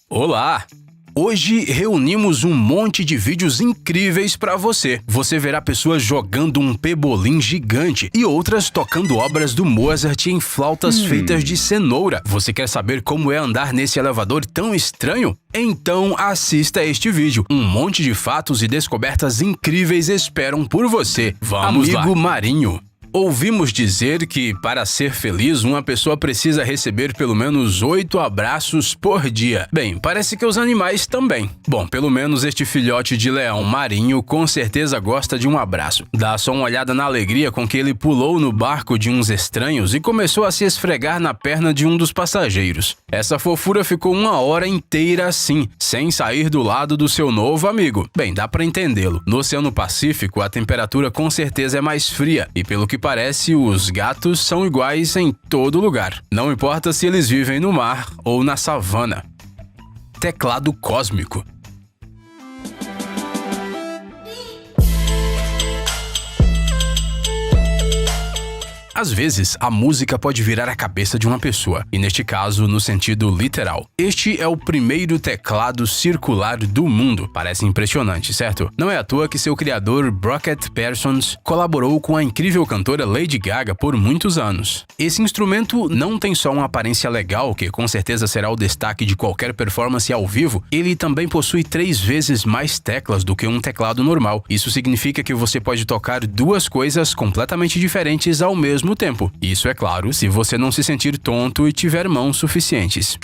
Olá! Hoje reunimos um monte de vídeos incríveis para você. Você verá pessoas jogando um pebolim gigante e outras tocando obras do Mozart em flautas feitas de cenoura. Você quer saber como é andar nesse elevador tão estranho? Então assista este vídeo. Um monte de fatos e descobertas incríveis esperam por você. Vamos lá! Amigo Marinho. Ouvimos dizer que, para ser feliz, uma pessoa precisa receber pelo menos 8 abraços por dia. Bem, parece que os animais também. Bom, pelo menos este filhote de leão marinho com certeza gosta de um abraço. Dá só uma olhada na alegria com que ele pulou no barco de uns estranhos e começou a se esfregar na perna de um dos passageiros. Essa fofura ficou uma hora inteira assim, sem sair do lado do seu novo amigo. Bem, dá pra entendê-lo. No Oceano Pacífico, a temperatura com certeza é mais fria e, pelo que parece, os gatos são iguais em todo lugar. Não importa se eles vivem no mar ou na savana. Teclado cósmico. Às vezes, a música pode virar a cabeça de uma pessoa, e neste caso, no sentido literal. Este é o primeiro teclado circular do mundo. Parece impressionante, certo? Não é à toa que seu criador, Brockett Parsons, colaborou com a incrível cantora Lady Gaga por muitos anos. Esse instrumento não tem só uma aparência legal, que com certeza será o destaque de qualquer performance ao vivo, ele também possui 3 vezes mais teclas do que um teclado normal. Isso significa que você pode tocar 2 coisas completamente diferentes ao mesmo tempo. Isso é claro, se você não se sentir tonto e tiver mãos suficientes.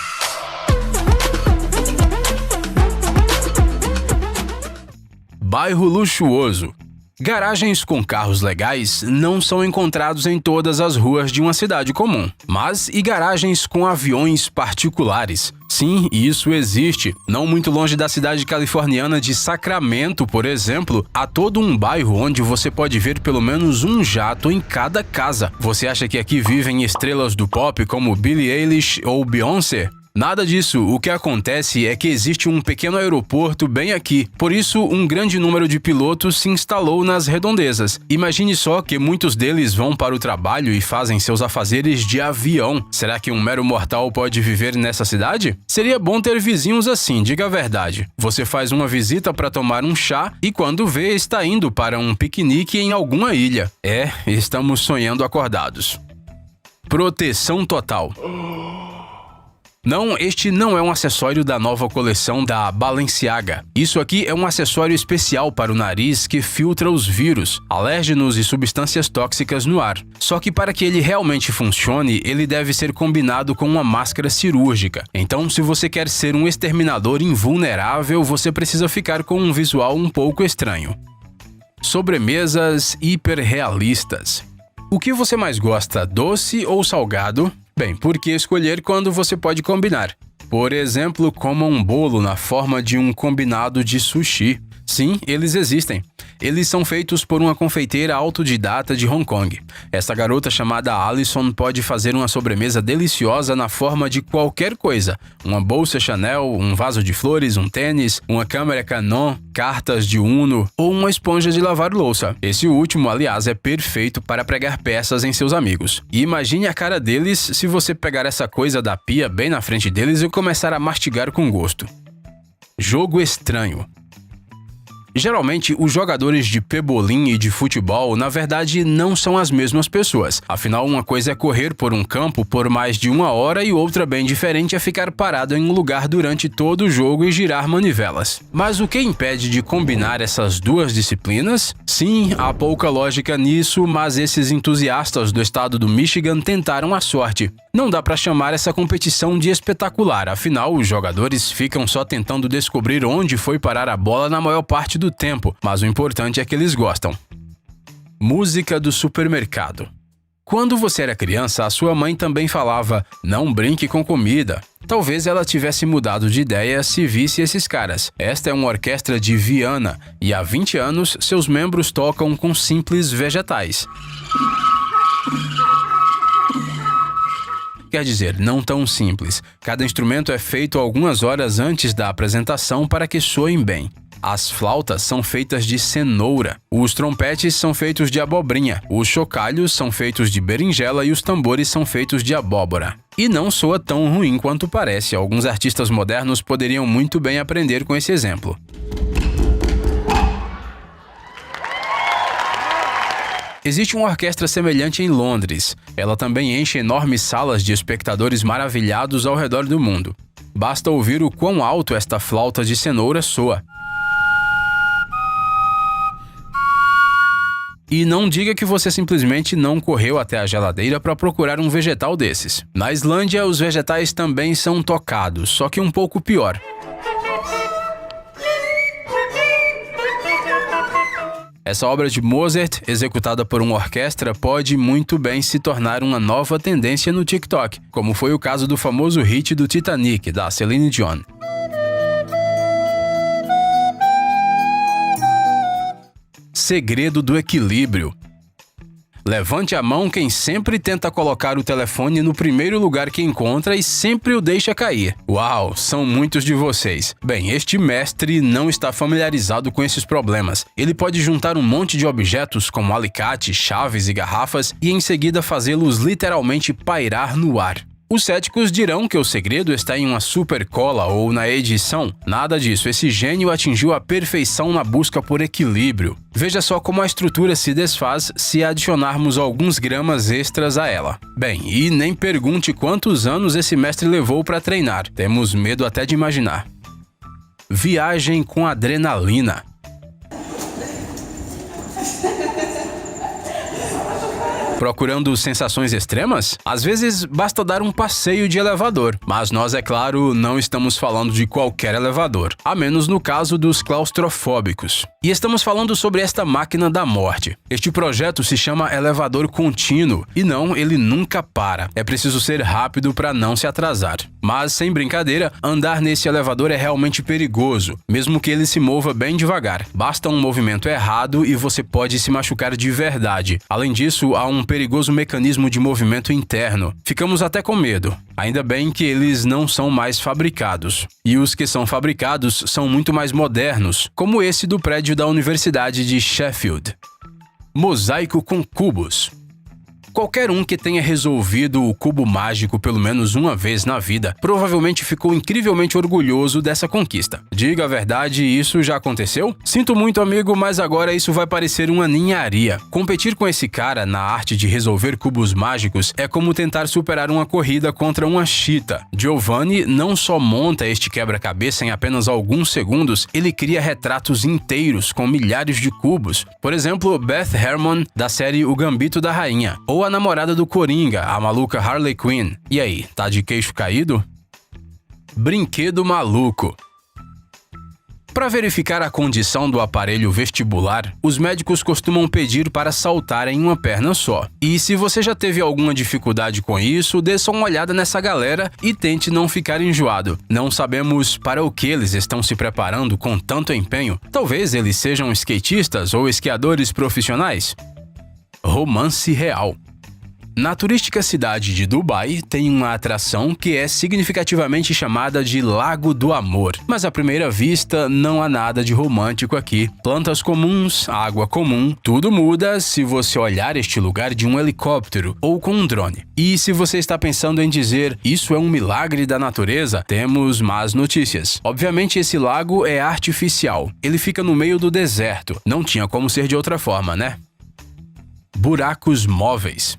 Bairro luxuoso. Garagens com carros legais não são encontrados em todas as ruas de uma cidade comum, mas e garagens com aviões particulares? Sim, isso existe. Não muito longe da cidade californiana de Sacramento, por exemplo, há todo um bairro onde você pode ver pelo menos um jato em cada casa. Você acha que aqui vivem estrelas do pop como Billie Eilish ou Beyoncé? Nada disso. O que acontece é que existe um pequeno aeroporto bem aqui. Por isso, um grande número de pilotos se instalou nas redondezas. Imagine só que muitos deles vão para o trabalho e fazem seus afazeres de avião. Será que um mero mortal pode viver nessa cidade? Seria bom ter vizinhos assim, diga a verdade. Você faz uma visita para tomar um chá e quando vê, está indo para um piquenique em alguma ilha. Estamos sonhando acordados. Proteção total. Não, este não é um acessório da nova coleção da Balenciaga. Isso aqui é um acessório especial para o nariz que filtra os vírus, alérgenos e substâncias tóxicas no ar. Só que para que ele realmente funcione, ele deve ser combinado com uma máscara cirúrgica. Então, se você quer ser um exterminador invulnerável, você precisa ficar com um visual um pouco estranho. Sobremesas hiperrealistas. O que você mais gosta, doce ou salgado? Bem, por que escolher quando você pode combinar? Por exemplo, coma um bolo na forma de um combinado de sushi. Sim, eles existem. Eles são feitos por uma confeiteira autodidata de Hong Kong. Essa garota chamada Alison pode fazer uma sobremesa deliciosa na forma de qualquer coisa. Uma bolsa Chanel, um vaso de flores, um tênis, uma câmera Canon, cartas de Uno ou uma esponja de lavar louça. Esse último, aliás, é perfeito para pregar peças em seus amigos. E imagine a cara deles se você pegar essa coisa da pia bem na frente deles e começar a mastigar com gosto. Jogo estranho. Geralmente, os jogadores de pebolim e de futebol, na verdade, não são as mesmas pessoas. Afinal, uma coisa é correr por um campo por mais de 1 hora e outra bem diferente é ficar parado em um lugar durante todo o jogo e girar manivelas. Mas o que impede de combinar essas 2 disciplinas? Sim, há pouca lógica nisso, mas esses entusiastas do estado do Michigan tentaram a sorte. Não dá para chamar essa competição de espetacular, afinal, os jogadores ficam só tentando descobrir onde foi parar a bola na maior parte do tempo, mas o importante é que eles gostam. Música do supermercado. Quando você era criança, a sua mãe também falava, não brinque com comida. Talvez ela tivesse mudado de ideia se visse esses caras. Esta é uma orquestra de Viana e há 20 anos seus membros tocam com simples vegetais. Quer dizer, não tão simples. Cada instrumento é feito algumas horas antes da apresentação para que soem bem. As flautas são feitas de cenoura. Os trompetes são feitos de abobrinha. Os chocalhos são feitos de berinjela e os tambores são feitos de abóbora. E não soa tão ruim quanto parece. Alguns artistas modernos poderiam muito bem aprender com esse exemplo. Existe uma orquestra semelhante em Londres. Ela também enche enormes salas de espectadores maravilhados ao redor do mundo. Basta ouvir o quão alto esta flauta de cenoura soa. E não diga que você simplesmente não correu até a geladeira para procurar um vegetal desses. Na Islândia, os vegetais também são tocados, só que um pouco pior. Essa obra de Mozart, executada por uma orquestra, pode muito bem se tornar uma nova tendência no TikTok, como foi o caso do famoso hit do Titanic, da Celine Dion. Segredo do equilíbrio. Levante a mão quem sempre tenta colocar o telefone no primeiro lugar que encontra e sempre o deixa cair. Uau, são muitos de vocês. Bem, este mestre não está familiarizado com esses problemas. Ele pode juntar um monte de objetos como alicates, chaves e garrafas e em seguida fazê-los literalmente pairar no ar. Os céticos dirão que o segredo está em uma super cola ou na edição. Nada disso, esse gênio atingiu a perfeição na busca por equilíbrio. Veja só como a estrutura se desfaz se adicionarmos alguns gramas extras a ela. Bem, e nem pergunte quantos anos esse mestre levou para treinar. Temos medo até de imaginar. Viagem com adrenalina. Procurando sensações extremas? Às vezes basta dar um passeio de elevador, mas nós, é claro, não estamos falando de qualquer elevador, a menos no caso dos claustrofóbicos. E estamos falando sobre esta máquina da morte. Este projeto se chama elevador contínuo, e não, ele nunca para. É preciso ser rápido para não se atrasar. Mas, sem brincadeira, andar nesse elevador é realmente perigoso, mesmo que ele se mova bem devagar. Basta um movimento errado e você pode se machucar de verdade. Além disso, há um perigoso mecanismo de movimento interno. Ficamos até com medo. Ainda bem que eles não são mais fabricados. E os que são fabricados são muito mais modernos, como esse do prédio da Universidade de Sheffield. Mosaico com cubos. Qualquer um que tenha resolvido o cubo mágico pelo menos uma vez na vida provavelmente ficou incrivelmente orgulhoso dessa conquista. Diga a verdade, isso já aconteceu? Sinto muito, amigo, mas agora isso vai parecer uma ninharia. Competir com esse cara na arte de resolver cubos mágicos é como tentar superar uma corrida contra uma cheetah. Giovanni não só monta este quebra-cabeça em apenas alguns segundos, ele cria retratos inteiros com milhares de cubos. Por exemplo, Beth Harmon, da série O Gambito da Rainha, ou a namorada do Coringa, a maluca Harley Quinn. E aí, tá de queixo caído? Brinquedo maluco. Para verificar a condição do aparelho vestibular, os médicos costumam pedir para saltar em uma perna só. E se você já teve alguma dificuldade com isso, dê só uma olhada nessa galera e tente não ficar enjoado. Não sabemos para o que eles estão se preparando com tanto empenho. Talvez eles sejam skatistas ou esquiadores profissionais. Romance real. Na turística cidade de Dubai, tem uma atração que é significativamente chamada de Lago do Amor. Mas à primeira vista, não há nada de romântico aqui. Plantas comuns, água comum, tudo muda se você olhar este lugar de um helicóptero ou com um drone. E se você está pensando em dizer, isso é um milagre da natureza, temos más notícias. Obviamente esse lago é artificial. Ele fica no meio do deserto. Não tinha como ser de outra forma, né? Buracos móveis.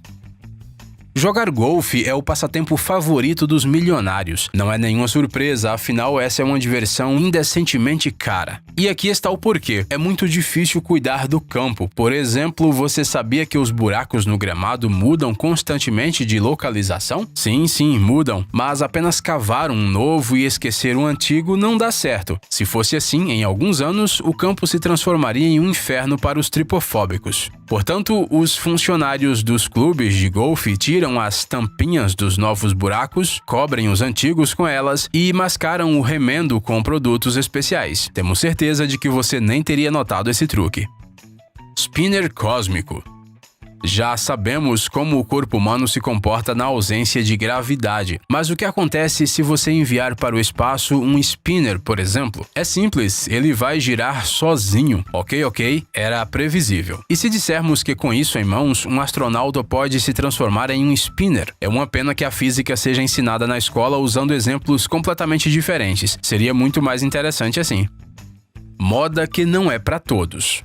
Jogar golfe é o passatempo favorito dos milionários. Não é nenhuma surpresa, afinal essa é uma diversão indecentemente cara. E aqui está o porquê. É muito difícil cuidar do campo. Por exemplo, você sabia que os buracos no gramado mudam constantemente de localização? Sim, mudam. Mas apenas cavar um novo e esquecer o antigo não dá certo. Se fosse assim, em alguns anos, o campo se transformaria em um inferno para os tripofóbicos. Portanto, os funcionários dos clubes de golfe tiram as tampinhas dos novos buracos, cobrem os antigos com elas e mascaram o remendo com produtos especiais. Temos certeza de que você nem teria notado esse truque. Spinner cósmico. Já sabemos como o corpo humano se comporta na ausência de gravidade, mas o que acontece se você enviar para o espaço um spinner, por exemplo? É simples, ele vai girar sozinho. Ok, era previsível. E se dissermos que com isso em mãos, um astronauta pode se transformar em um spinner? É uma pena que a física seja ensinada na escola usando exemplos completamente diferentes. Seria muito mais interessante assim. Moda que não é para todos.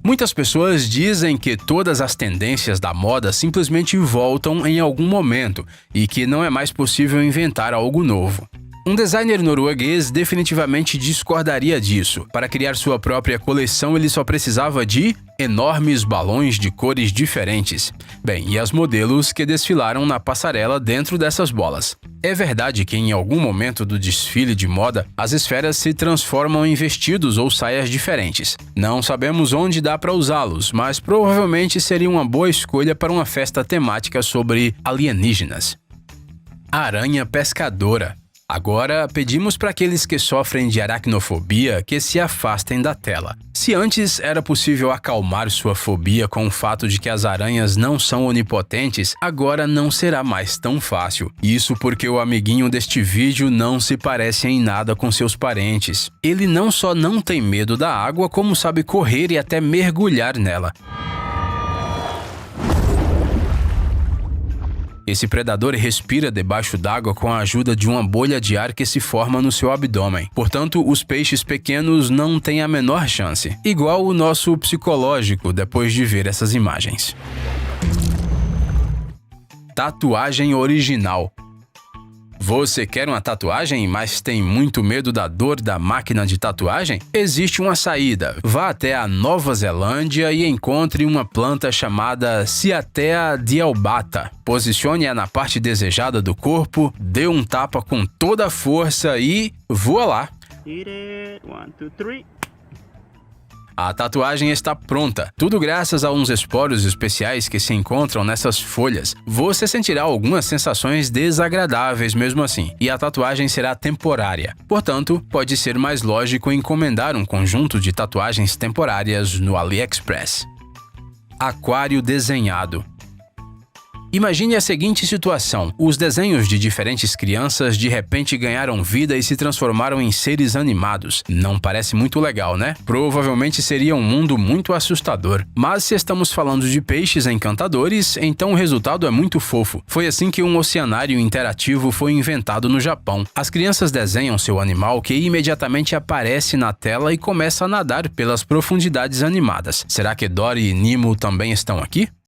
Muitas pessoas dizem que todas as tendências da moda simplesmente voltam em algum momento e que não é mais possível inventar algo novo. Um designer norueguês definitivamente discordaria disso. Para criar sua própria coleção, ele só precisava de enormes balões de cores diferentes. Bem, e as modelos que desfilaram na passarela dentro dessas bolas. É verdade que em algum momento do desfile de moda, as esferas se transformam em vestidos ou saias diferentes. Não sabemos onde dá para usá-los, mas provavelmente seria uma boa escolha para uma festa temática sobre alienígenas. Aranha pescadora. Agora, pedimos para aqueles que sofrem de aracnofobia que se afastem da tela. Se antes era possível acalmar sua fobia com o fato de que as aranhas não são onipotentes, agora não será mais tão fácil. Isso porque o amiguinho deste vídeo não se parece em nada com seus parentes. Ele não só não tem medo da água, como sabe correr e até mergulhar nela. Esse predador respira debaixo d'água com a ajuda de uma bolha de ar que se forma no seu abdômen. Portanto, os peixes pequenos não têm a menor chance. Igual o nosso psicológico depois de ver essas imagens. Tatuagem original. Você quer uma tatuagem, mas tem muito medo da dor da máquina de tatuagem? Existe uma saída. Vá até a Nova Zelândia e encontre uma planta chamada Cyathea dialbata. Posicione-a na parte desejada do corpo, dê um tapa com toda a força e voa lá! Hit it. 1, 2, 3. A tatuagem está pronta, tudo graças a uns esporos especiais que se encontram nessas folhas. Você sentirá algumas sensações desagradáveis mesmo assim, e a tatuagem será temporária. Portanto, pode ser mais lógico encomendar um conjunto de tatuagens temporárias no AliExpress. Aquário desenhado. Imagine a seguinte situação: os desenhos de diferentes crianças de repente ganharam vida e se transformaram em seres animados. Não parece muito legal, né? Provavelmente seria um mundo muito assustador. Mas se estamos falando de peixes encantadores, então o resultado é muito fofo. Foi assim que um oceanário interativo foi inventado no Japão. As crianças desenham seu animal que imediatamente aparece na tela e começa a nadar pelas profundidades animadas. Será que Dory e Nemo também estão aqui?